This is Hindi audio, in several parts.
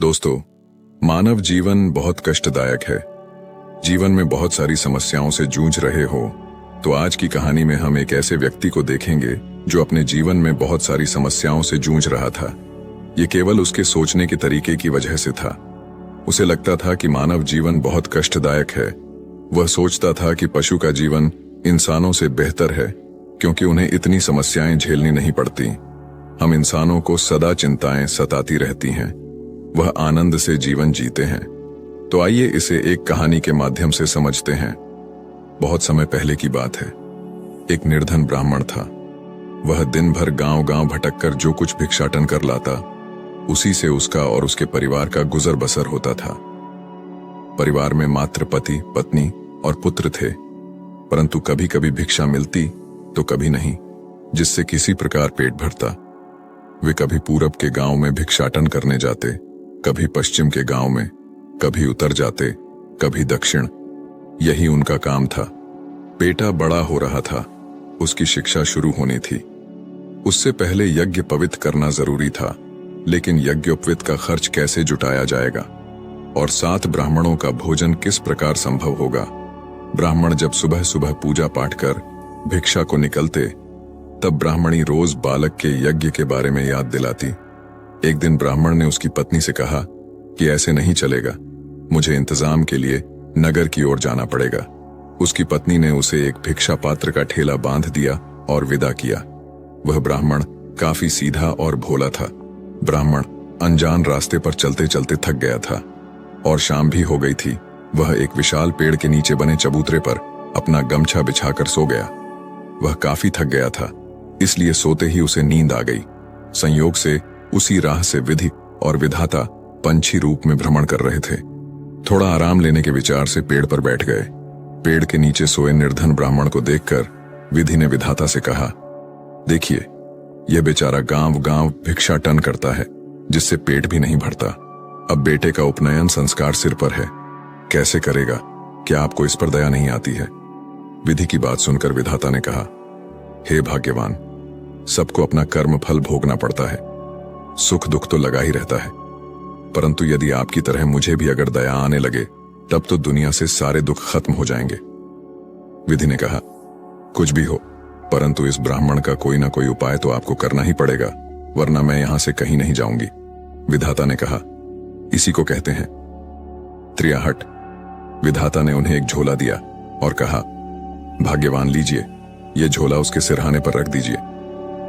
दोस्तों, मानव जीवन बहुत कष्टदायक है। जीवन में बहुत सारी समस्याओं से जूझ रहे हो तो आज की कहानी में हम एक ऐसे व्यक्ति को देखेंगे जो अपने जीवन में बहुत सारी समस्याओं से जूझ रहा था। ये केवल उसके सोचने के तरीके की वजह से था। उसे लगता था कि मानव जीवन बहुत कष्टदायक है। वह सोचता था कि पशु का जीवन इंसानों से बेहतर है क्योंकि उन्हें इतनी समस्याएं झेलनी नहीं पड़ती। हम इंसानों को सदा चिंताएं सताती रहती हैं, वह आनंद से जीवन जीते हैं। तो आइए इसे एक कहानी के माध्यम से समझते हैं। बहुत समय पहले की बात है। एक निर्धन ब्राह्मण था। वह दिन भर गांव-गांव भटककर जो कुछ भिक्षाटन कर लाता, उसी से उसका और उसके परिवार का गुजर बसर होता था। परिवार में मात्र पति, पत्नी और पुत्र थे, परंतु कभी कभी भिक्षा मिलती तो कभी नहीं, जिससे किसी प्रकार पेट भरता। वे कभी पूरब के गांव में भिक्षाटन करने जाते, कभी पश्चिम के गांव में, कभी उतर जाते, कभी दक्षिण। यही उनका काम था। बेटा बड़ा हो रहा था, उसकी शिक्षा शुरू होनी थी। उससे पहले यज्ञ पवित्र करना जरूरी था, लेकिन यज्ञोपवीत का खर्च कैसे जुटाया जाएगा और 7 ब्राह्मणों का भोजन किस प्रकार संभव होगा। ब्राह्मण जब सुबह सुबह पूजा पाठ कर भिक्षा को निकलते, तब ब्राह्मणी रोज बालक के यज्ञ के बारे में याद दिलाती। एक दिन ब्राह्मण ने उसकी पत्नी से कहा कि ऐसे नहीं चलेगा, मुझे इंतजाम के लिए नगर की ओर जाना पड़ेगा। उसकी पत्नी ने उसे एक भिक्षा पात्र का ठेला बांध दिया और विदा किया। वह ब्राह्मण काफी सीधा और भोला था। ब्राह्मण अनजान रास्ते पर चलते चलते थक गया था और शाम भी हो गई थी। वह एक विशाल पेड़ के नीचे बने चबूतरे पर अपना गमछा बिछाकर सो गया। वह काफी थक गया था, इसलिए सोते ही उसे नींद आ गई। संयोग से उसी राह से विधि और विधाता पंछी रूप में भ्रमण कर रहे थे। थोड़ा आराम लेने के विचार से पेड़ पर बैठ गए। पेड़ के नीचे सोए निर्धन ब्राह्मण को देखकर विधि ने विधाता से कहा, देखिए, यह बेचारा गांव-गांव भिक्षाटन करता है, जिससे पेट भी नहीं भरता। अब बेटे का उपनयन संस्कार सिर पर है, कैसे करेगा? क्या आपको इस पर दया नहीं आती है? विधि की बात सुनकर विधाता ने कहा, हे भाग्यवान, सबको अपना कर्म फल भोगना पड़ता है। सुख दुख तो लगा ही रहता है, परंतु यदि आपकी तरह मुझे भी अगर दया आने लगे, तब तो दुनिया से सारे दुख खत्म हो जाएंगे। विधि ने कहा, कुछ भी हो, परंतु इस ब्राह्मण का कोई ना कोई उपाय तो आपको करना ही पड़ेगा, वरना मैं यहां से कहीं नहीं जाऊंगी। विधाता ने कहा, इसी को कहते हैं त्रियाहट। विधाता ने उन्हें एक झोला दिया और कहा, भाग्यवान लीजिए, यह झोला उसके सिरहाने पर रख दीजिए।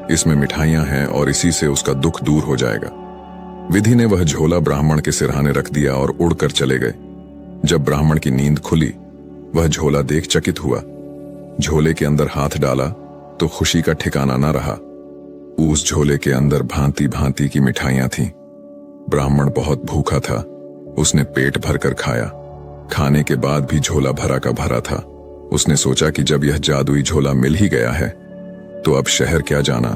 इसमें मिठाइयां हैं और इसी से उसका दुख दूर हो जाएगा। विधि ने वह झोला ब्राह्मण के सिरहाने रख दिया और उड़कर चले गए। जब ब्राह्मण की नींद खुली, वह झोला देख चकित हुआ। झोले के अंदर हाथ डाला तो खुशी का ठिकाना न रहा। उस झोले के अंदर भांति भांति की मिठाइयां थीं। ब्राह्मण बहुत भूखा था, उसने पेट भरकर खाया। खाने के बाद भी झोला भरा का भरा था। उसने सोचा कि जब यह जादुई झोला मिल ही गया है तो अब शहर क्या जाना।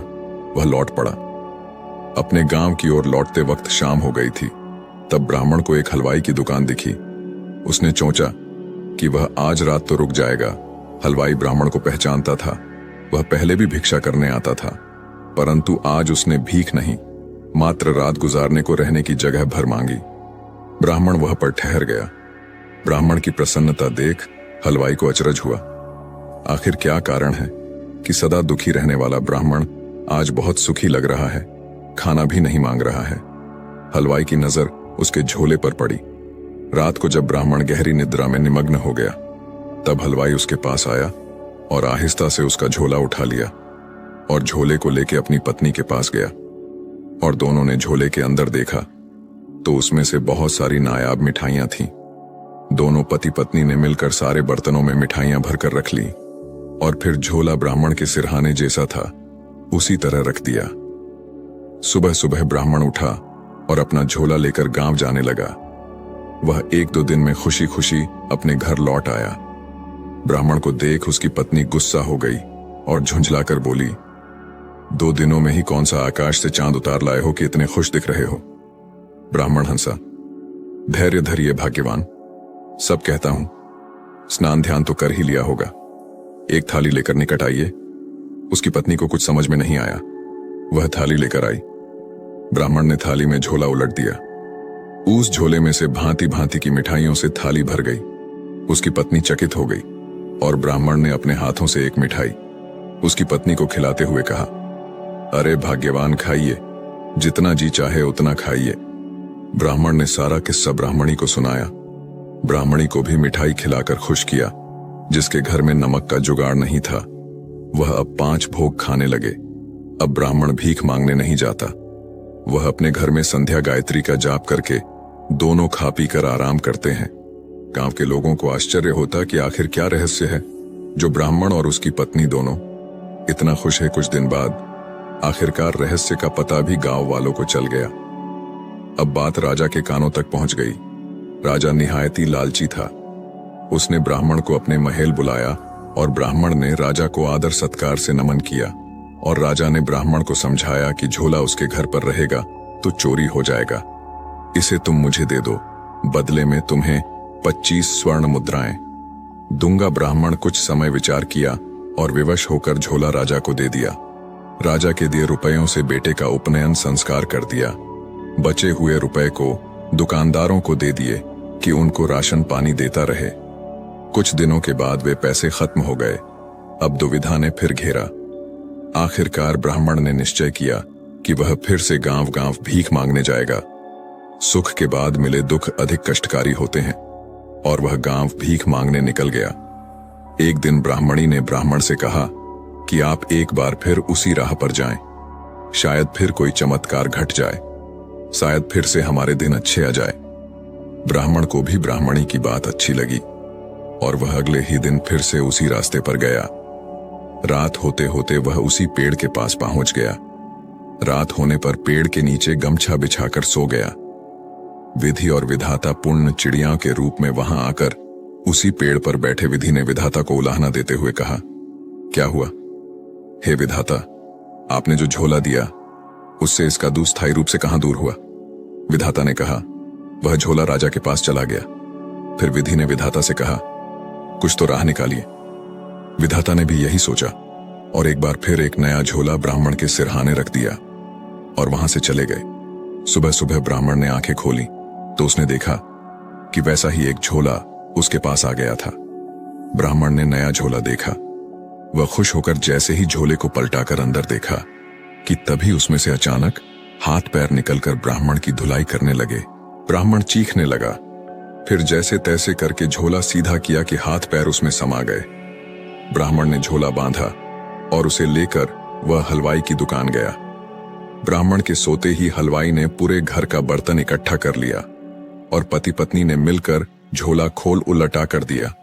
वह लौट पड़ा। अपने गांव की ओर लौटते वक्त शाम हो गई थी। तब ब्राह्मण को एक हलवाई की दुकान दिखी। उसने सोचा कि वह आज रात तो रुक जाएगा। हलवाई ब्राह्मण को पहचानता था। वह पहले भी भिक्षा करने आता था, परंतु आज उसने भीख नहीं, मात्र रात गुजारने को रहने की जगह भर मांगी। ब्राह्मण वह पर ठहर गया। ब्राह्मण की प्रसन्नता देख हलवाई को अचरज हुआ। आखिर क्या कारण है कि सदा दुखी रहने वाला ब्राह्मण आज बहुत सुखी लग रहा है, खाना भी नहीं मांग रहा है। हलवाई की नजर उसके झोले पर पड़ी। रात को जब ब्राह्मण गहरी निद्रा में निमग्न हो गया, तब हलवाई उसके पास आया और आहिस्ता से उसका झोला उठा लिया और झोले को लेकर अपनी पत्नी के पास गया। और दोनों ने झोले के अंदर देखा तो उसमें से बहुत सारी नायाब मिठाइयां थीं। दोनों पति पत्नी ने मिलकर सारे बर्तनों में मिठाइयां भरकर रख ली और फिर झोला ब्राह्मण के सिरहाने जैसा था उसी तरह रख दिया। सुबह सुबह ब्राह्मण उठा और अपना झोला लेकर गांव जाने लगा। वह 1-2 दिन में खुशी खुशी अपने घर लौट आया। ब्राह्मण को देख उसकी पत्नी गुस्सा हो गई और झुंझलाकर बोली, 2 दिनों में ही कौन सा आकाश से चांद उतार लाए हो कि इतने खुश दिख रहे हो? ब्राह्मण हंसा, धैर्य धरिए भाग्यवान, सब कहता हूं। स्नान ध्यान तो कर ही लिया होगा। एक थाली लेकर निकट आइए। उसकी पत्नी को कुछ समझ में नहीं आया। वह थाली लेकर आई। ब्राह्मण ने थाली में झोला उलट दिया। उस झोले में से भांति भांति की मिठाइयों से थाली भर गई। उसकी पत्नी चकित हो गई और ब्राह्मण ने अपने हाथों से एक मिठाई उसकी पत्नी को खिलाते हुए कहा, अरे भाग्यवान, खाइए, जितना जी चाहे उतना खाइए। ब्राह्मण ने सारा किस्सा ब्राह्मणी को सुनाया। ब्राह्मणी को भी मिठाई खिलाकर खुश किया। जिसके घर में नमक का जुगाड़ नहीं था वह अब 5 भोग खाने लगे। अब ब्राह्मण भीख मांगने नहीं जाता। वह अपने घर में संध्या गायत्री का जाप करके दोनों खा पी कर आराम करते हैं। गांव के लोगों को आश्चर्य होता कि आखिर क्या रहस्य है जो ब्राह्मण और उसकी पत्नी दोनों इतना खुश है। कुछ दिन बाद आखिरकार रहस्य का पता भी गांव वालों को चल गया। अब बात राजा के कानों तक पहुंच गई। राजा निहायती लालची था। उसने ब्राह्मण को अपने महल बुलाया और ब्राह्मण ने राजा को आदर सत्कार से नमन किया और राजा ने ब्राह्मण को समझाया कि झोला उसके घर पर रहेगा तो चोरी हो जाएगा। इसे तुम मुझे दे दो, बदले में तुम्हें 25 स्वर्ण मुद्राएं दूंगा। ब्राह्मण कुछ समय विचार किया और विवश होकर झोला राजा को दे दिया। राजा के दिए रुपयों से बेटे का उपनयन संस्कार कर दिया। बचे हुए रुपए को दुकानदारों को दे दिए कि उनको राशन पानी देता रहे। कुछ दिनों के बाद वे पैसे खत्म हो गए। अब दुविधा ने फिर घेरा। आखिरकार ब्राह्मण ने निश्चय किया कि वह फिर से गांव गांव भीख मांगने जाएगा। सुख के बाद मिले दुख अधिक कष्टकारी होते हैं और वह गांव भीख मांगने निकल गया। एक दिन ब्राह्मणी ने ब्राह्मण से कहा कि आप एक बार फिर उसी राह पर जाएं। शायद फिर कोई चमत्कार घट जाए, शायद फिर से हमारे दिन अच्छे आ जाए। ब्राह्मण को भी ब्राह्मणी की बात अच्छी लगी और वह अगले ही दिन फिर से उसी रास्ते पर गया। रात होते होते वह उसी पेड़ के पास पहुंच गया। रात होने पर पेड़ के नीचे गमछा बिछाकर सो गया। विधि और विधाता पूर्ण चिड़िया के रूप में वहां आकर उसी पेड़ पर बैठे विधि ने विधाता को उलाहना देते हुए कहा, क्या हुआ? हे विधाता, आपने जो झोला दिया उससे इसका दूध स्थायी रूप से कहां दूर हुआ? विधाता ने कहा, वह झोला राजा के पास चला गया। फिर विधि ने विधाता से कहा, कुछ तो राह निकालिए। विधाता ने भी यही सोचा और एक बार फिर एक नया झोला ब्राह्मण के सिरहाने रख दिया और वहां से चले गए। सुबह सुबह ब्राह्मण ने आंखें खोली तो उसने देखा कि वैसा ही एक झोला उसके पास आ गया था। ब्राह्मण ने नया झोला देखा। वह खुश होकर जैसे ही झोले को पलटाकर अंदर देखा कि तभी उसमें से अचानक हाथ पैर निकलकर ब्राह्मण की धुलाई करने लगे। ब्राह्मण चीखने लगा। फिर जैसे तैसे करके झोला सीधा किया कि हाथ पैर उसमें समा गए। ब्राह्मण ने झोला बांधा और उसे लेकर वह हलवाई की दुकान गया। ब्राह्मण के सोते ही हलवाई ने पूरे घर का बर्तन इकट्ठा कर लिया और पति पत्नी ने मिलकर झोला खोल उलटा कर दिया।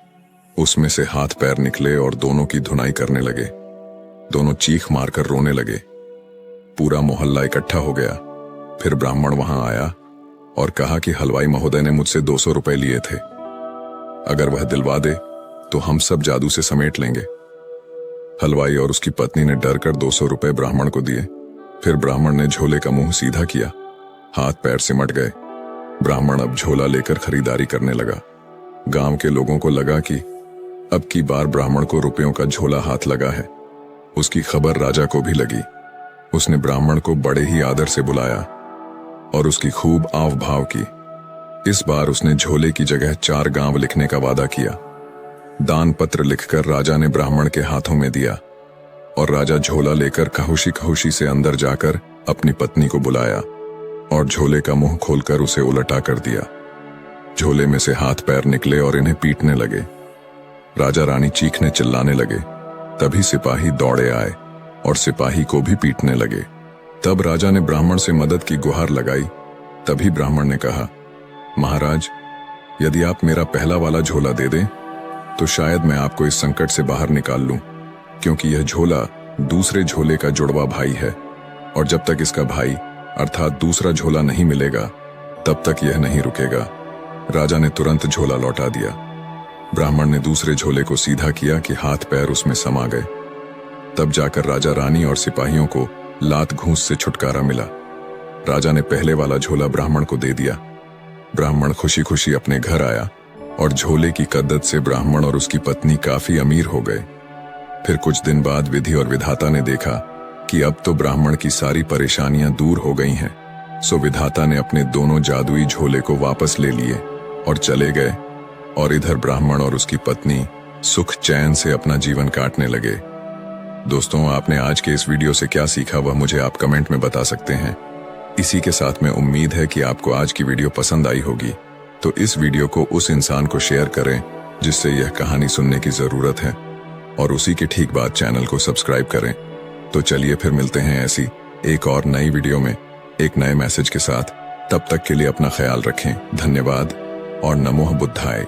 उसमें से हाथ पैर निकले और दोनों की धुनाई करने लगे। दोनों चीख मारकर रोने लगे। पूरा मोहल्ला इकट्ठा हो गया। फिर ब्राह्मण वहां आया और कहा कि हलवाई महोदय ने मुझसे 200 रुपए लिए थे, अगर वह दिलवा दे तो हम सब जादू से समेट लेंगे। हलवाई और उसकी पत्नी ने डर कर 200 रुपए ब्राह्मण को दिए। फिर ब्राह्मण ने झोले का मुंह सीधा किया। हाथ पैर सिमट गए। ब्राह्मण अब झोला लेकर खरीदारी करने लगा। गांव के लोगों को लगा कि अब की बार ब्राह्मण को रुपयों का झोला हाथ लगा है। उसकी खबर राजा को भी लगी। उसने ब्राह्मण को बड़े ही आदर से बुलाया और उसकी खूब आव भाव की। इस बार उसने झोले की जगह 4 गांव लिखने का वादा किया। दान पत्र लिखकर राजा ने ब्राह्मण के हाथों में दिया और राजा झोला लेकर खहुशी खहुशी से अंदर जाकर अपनी पत्नी को बुलाया और झोले का मुंह खोलकर उसे उलटा कर दिया। झोले में से हाथ पैर निकले और इन्हें पीटने लगे। राजा रानी चीखने चिल्लाने लगे। तभी सिपाही दौड़े आए और सिपाही को भी पीटने लगे। तब राजा ने ब्राह्मण से मदद की गुहार लगाई। तभी ब्राह्मण ने कहा, महाराज, यदि आप मेरा पहला वाला झोला दे दें तो शायद मैं आपको इस संकट से बाहर निकाल लूं, क्योंकि यह झोला दूसरे झोले का जुड़वा भाई है और जब तक इसका भाई अर्थात दूसरा झोला नहीं मिलेगा तब तक यह नहीं रुकेगा। राजा ने तुरंत झोला लौटा दिया। ब्राह्मण ने दूसरे झोले को सीधा किया कि हाथ पैर उसमें समा गए। तब जाकर राजा रानी और सिपाहियों को लात घूंस से छुटकारा मिला। राजा ने पहले वाला झोला ब्राह्मण को दे दिया। ब्राह्मण खुशी खुशी अपने घर आया और झोले की कद्दत से ब्राह्मण और उसकी पत्नी काफी अमीर हो गए। फिर कुछ दिन बाद विधि और विधाता ने देखा कि अब तो ब्राह्मण की सारी परेशानियां दूर हो गई हैं। सो विधाता ने अपने दोनों जादुई झोले को वापस ले लिए और चले गए, और इधर ब्राह्मण और उसकी पत्नी सुख चैन से अपना जीवन काटने लगे। दोस्तों, आपने आज के इस वीडियो से क्या सीखा वह मुझे आप कमेंट में बता सकते हैं। इसी के साथ में उम्मीद है कि आपको आज की वीडियो पसंद आई होगी, तो इस वीडियो को उस इंसान को शेयर करें जिससे यह कहानी सुनने की जरूरत है, और उसी के ठीक बाद चैनल को सब्सक्राइब करें। तो चलिए फिर मिलते हैं ऐसी एक और नई वीडियो में एक नए मैसेज के साथ। तब तक के लिए अपना ख्याल रखें। धन्यवाद और नमो बुद्धाय।